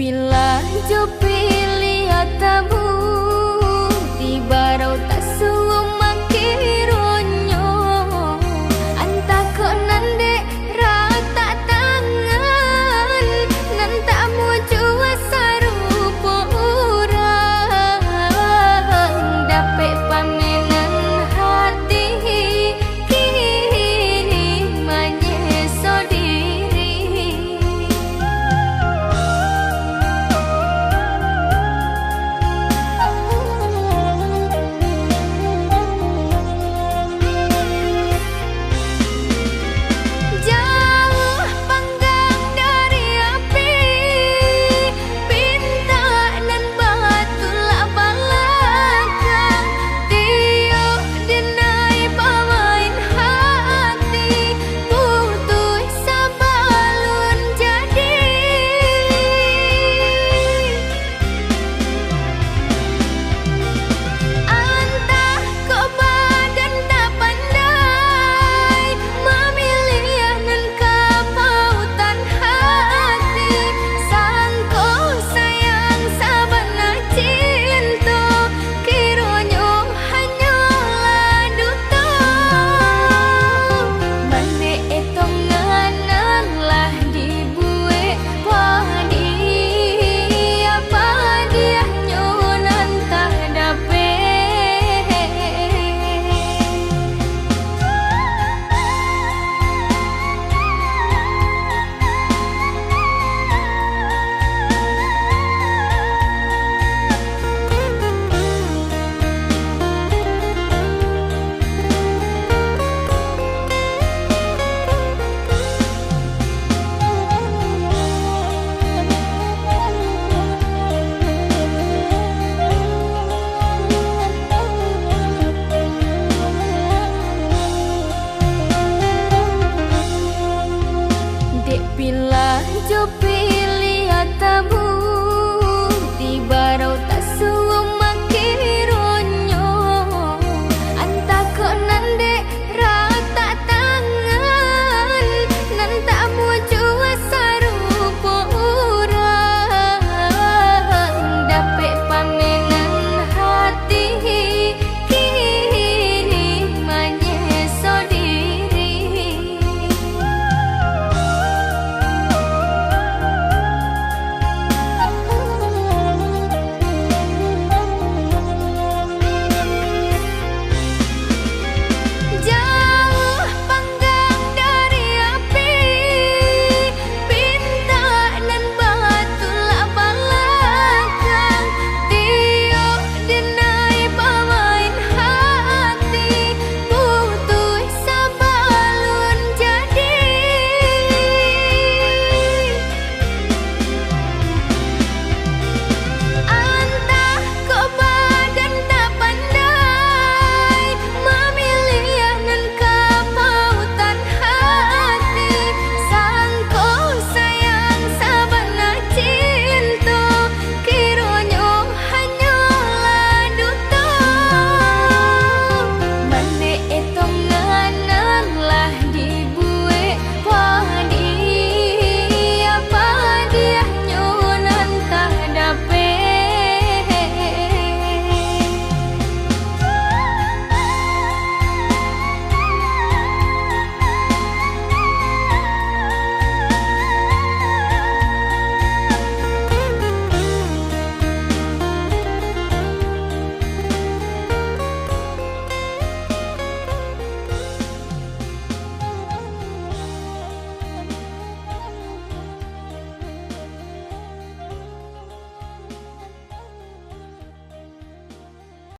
Bila jo pilih atamu tiba rau tak suruh makironyo antah kok nande rata tangan nan tak mau jua sarupo orang dapet pamenan hati kini menyeso diri. Jauh panggang dari api, bintang dan batu lah belakang. Tiup denai bawain hati, putus sabalun jadi. Antah kau badan tak pandai memilih nan kapautan hati. Sangko sayang sabana cinta kironyo hanyalah duta. Mane etong nganan lah dibuat wadi apa dia nyonan tak dapet. Dek bila jo